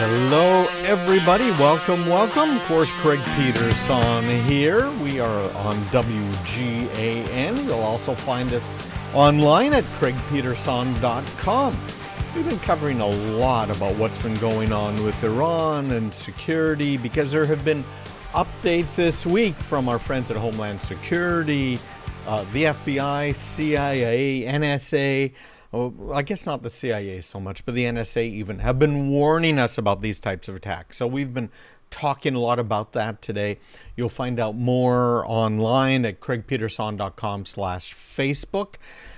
Hello, everybody. Welcome. Of course, Craig Peterson here. We are on WGAN. You'll also find us online at craigpeterson.com. We've been covering a lot about what's been going on with Iran and security because there have been updates this week from our friends at Homeland Security, the FBI, CIA, NSA. Well, I guess not the CIA so much, but the NSA even have been warning us about these types of attacks. So we've been talking a lot about that today. You'll find out more online at craigpeterson.com/Facebook.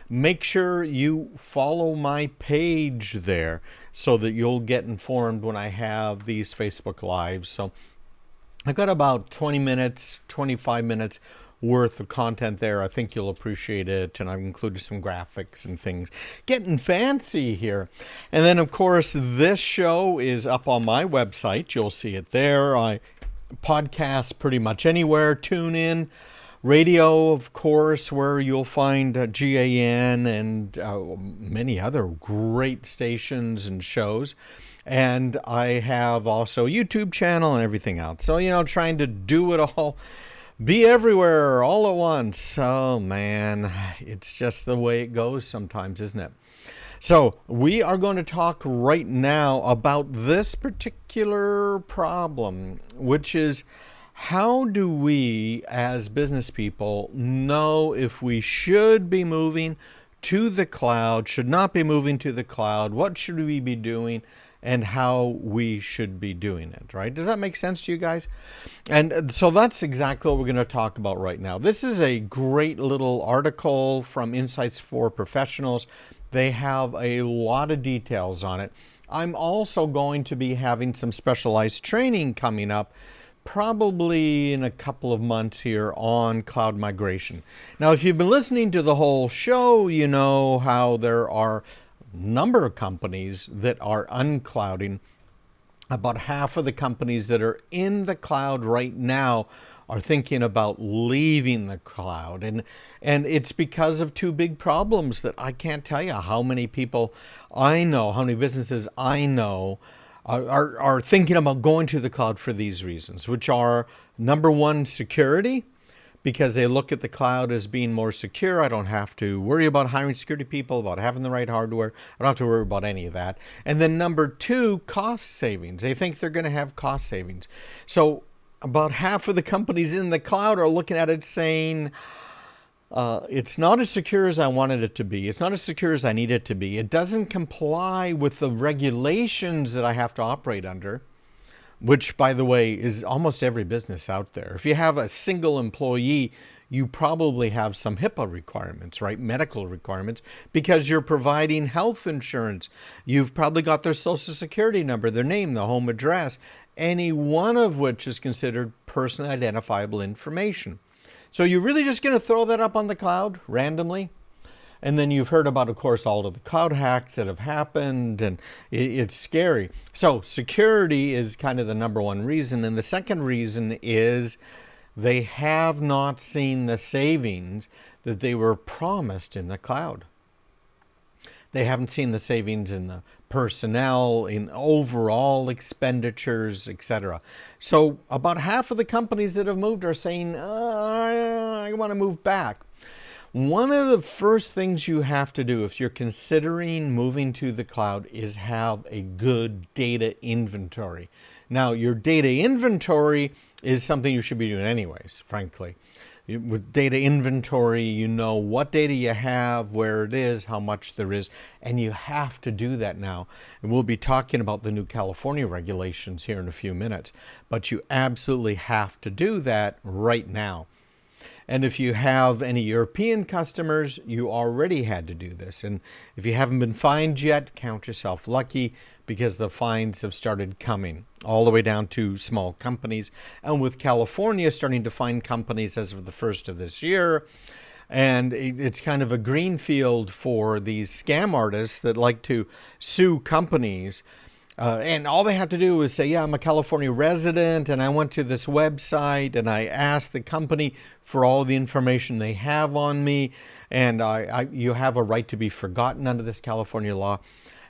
Make sure you follow my page there so that you'll get informed when I have these Facebook Lives. So I've got about 20 minutes, 25 minutes worth of content there. I think you'll appreciate it, and I've included some graphics and things. Getting fancy here. And then, of course, this show is up on my website. You'll see it there. I podcast pretty much anywhere. Tune in. Radio, of course, where you'll find GAN and many other great stations and shows. And I have also a YouTube channel and everything else. So, trying to do it all. Be everywhere all at once. Oh, man, it's just the way it goes sometimes, isn't it? So we are going to talk right now about this particular problem, which is how do we as business people know if we should be moving to the cloud, should not be moving to the cloud, what should we be doing, and how we should be doing it, right? Does that make sense to you guys? And so that's exactly what we're going to talk about right now. This is a great little article from Insights for Professionals. They have a lot of details on it. I'm also going to be having some specialized training coming up, probably in a couple of months here on cloud migration. Now, if you've been listening to the whole show, you know how there are number of companies that are unclouding. About half of the companies that are in the cloud right now are thinking about leaving the cloud. And it's because of two big problems that I can't tell you how many people I know, how many businesses I know are thinking about going to the cloud for these reasons, which are, number one, security, because they look at the cloud as being more secure. I don't have to worry about hiring security people, about having the right hardware. I don't have to worry about any of that. And then number two, cost savings. They think they're going to have cost savings. So about half of the companies in the cloud are looking at it saying, it's not as secure as I wanted it to be. It's not as secure as I need it to be. It doesn't comply with the regulations that I have to operate under, which, by the way, is almost every business out there. If you have a single employee, you probably have some HIPAA requirements, right? Medical requirements, because you're providing health insurance. You've probably got their social security number, their name, the home address, any one of which is considered personally identifiable information. So you're really just going to throw that up on the cloud randomly? And then you've heard about, of course, all of the cloud hacks that have happened, and it's scary. So security is kind of the number one reason. And the second reason is they have not seen the savings that they were promised in the cloud. They haven't seen the savings in the personnel, in overall expenditures, etc. So about half of the companies that have moved are saying, I want to move back. One of the first things you have to do if you're considering moving to the cloud is have a good data inventory. Now, your data inventory is something you should be doing anyways, frankly. With data inventory, you know what data you have, where it is, how much there is, and you have to do that now. And we'll be talking about the new California regulations here in a few minutes, but you absolutely have to do that right now. And if you have any European customers, you already had to do this. And if you haven't been fined yet, count yourself lucky, because the fines have started coming all the way down to small companies. And with California starting to fine companies as of the first of this year, and it's kind of a green field for these scam artists that like to sue companies. And all they have to do is say, yeah, I'm a California resident, and I went to this website, and I asked the company for all the information they have on me, and you have a right to be forgotten under this California law.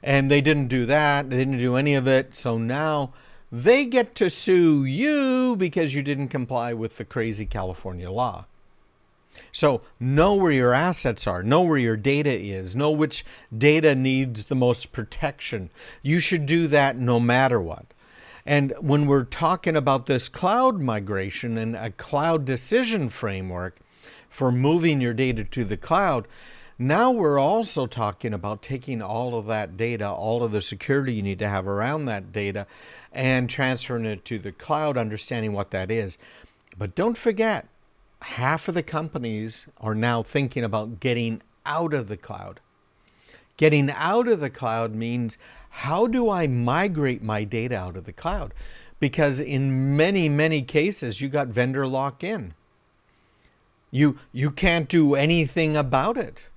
And they didn't do that. They didn't do any of it. So now they get to sue you because you didn't comply with the crazy California law. So know where your assets are, know where your data is, know which data needs the most protection. You should do that no matter what. And when we're talking about this cloud migration and a cloud decision framework for moving your data to the cloud, now we're also talking about taking all of that data, all of the security you need to have around that data, and transferring it to the cloud, understanding what that is. But don't forget, half of the companies are now thinking about getting out of the cloud. Getting out of the cloud means, how do I migrate my data out of the cloud? Because in many, many cases, you got vendor lock-in. You can't do anything about it.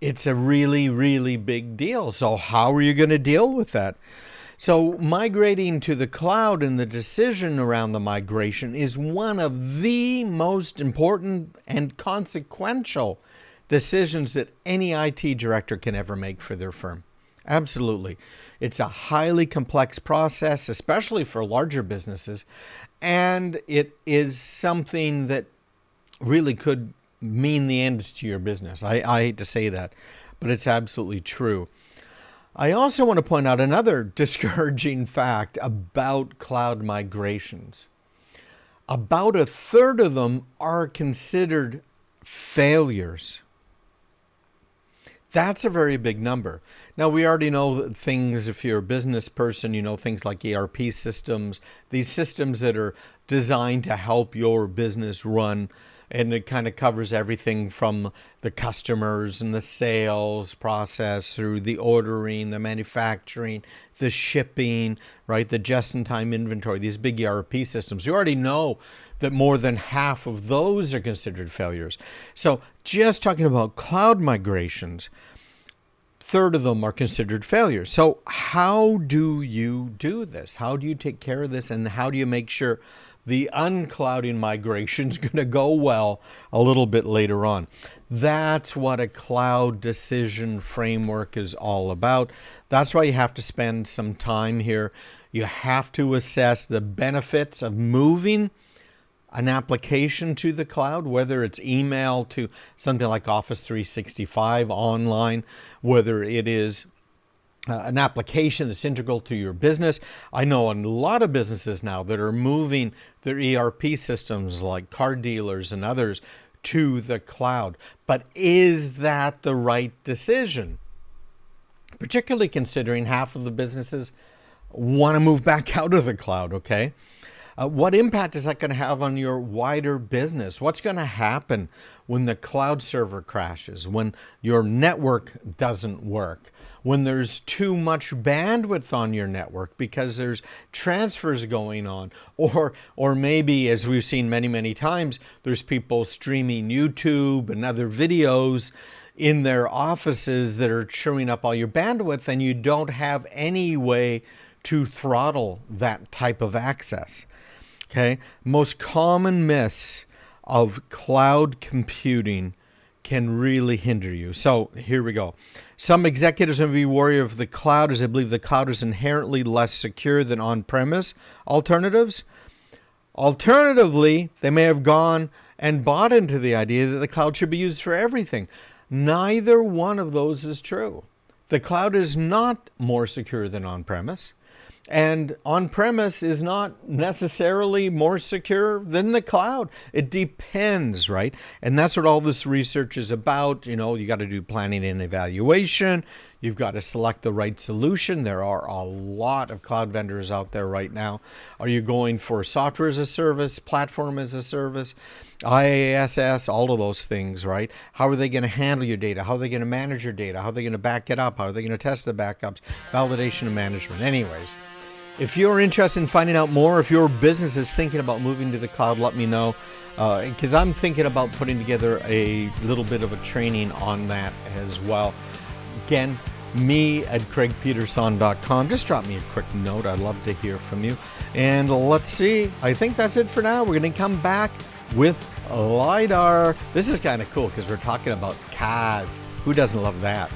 It's a really, really big deal. So how are you going to deal with that? So migrating to the cloud and the decision around the migration is one of the most important and consequential decisions that any IT director can ever make for their firm. Absolutely. It's a highly complex process, especially for larger businesses, and it is something that really could mean the end to your business. I hate to say that, but it's absolutely true. I also want to point out another discouraging fact about cloud migrations. About a third of them are considered failures. That's a very big number. Now, we already know that things, if you're a business person, you know things like ERP systems, these systems that are designed to help your business run. And it kind of covers everything from the customers and the sales process through the ordering, the manufacturing, the shipping, right? The just-in-time inventory, these big ERP systems. You already know that more than half of those are considered failures. So just talking about cloud migrations, third of them are considered failures. So how do you do this? How do you take care of this? And how do you make sure the unclouding migration is going to go well a little bit later on? That's what a cloud decision framework is all about. That's why you have to spend some time here. You have to assess the benefits of moving an application to the cloud, whether it's email to something like Office 365 online, whether it is an application that's integral to your business. I know a lot of businesses now that are moving their ERP systems like car dealers and others to the cloud. But is that the right decision? Particularly considering half of the businesses want to move back out of the cloud, okay? What impact is that going to have on your wider business? What's going to happen when the cloud server crashes, when your network doesn't work, when there's too much bandwidth on your network because there's transfers going on, or maybe, as we've seen many, many times, there's people streaming YouTube and other videos in their offices that are chewing up all your bandwidth, and you don't have any way to throttle that type of access. Okay, most common myths of cloud computing can really hinder you. So here we go. Some executives may be worried of the cloud as they believe the cloud is inherently less secure than on-premise alternatives. Alternatively, they may have gone and bought into the idea that the cloud should be used for everything. Neither one of those is true. The cloud is not more secure than on-premise. And on-premise is not necessarily more secure than the cloud. It depends, right? And that's what all this research is about. You know, you got to do planning and evaluation. You've got to select the right solution. There are a lot of cloud vendors out there right now. Are you going for software as a service, platform as a service, IaaS, all of those things, right? How are they going to handle your data? How are they going to manage your data? How are they going to back it up? How are they going to test the backups? Validation and management. Anyways, if you're interested in finding out more, if your business is thinking about moving to the cloud, let me know, because I'm thinking about putting together a little bit of a training on that as well. Again, me@craigpeterson.com. Just drop me a quick note. I'd love to hear from you. And let's see. I think that's it for now. We're going to come back with LiDAR. This is kind of cool because we're talking about cars. Who doesn't love that?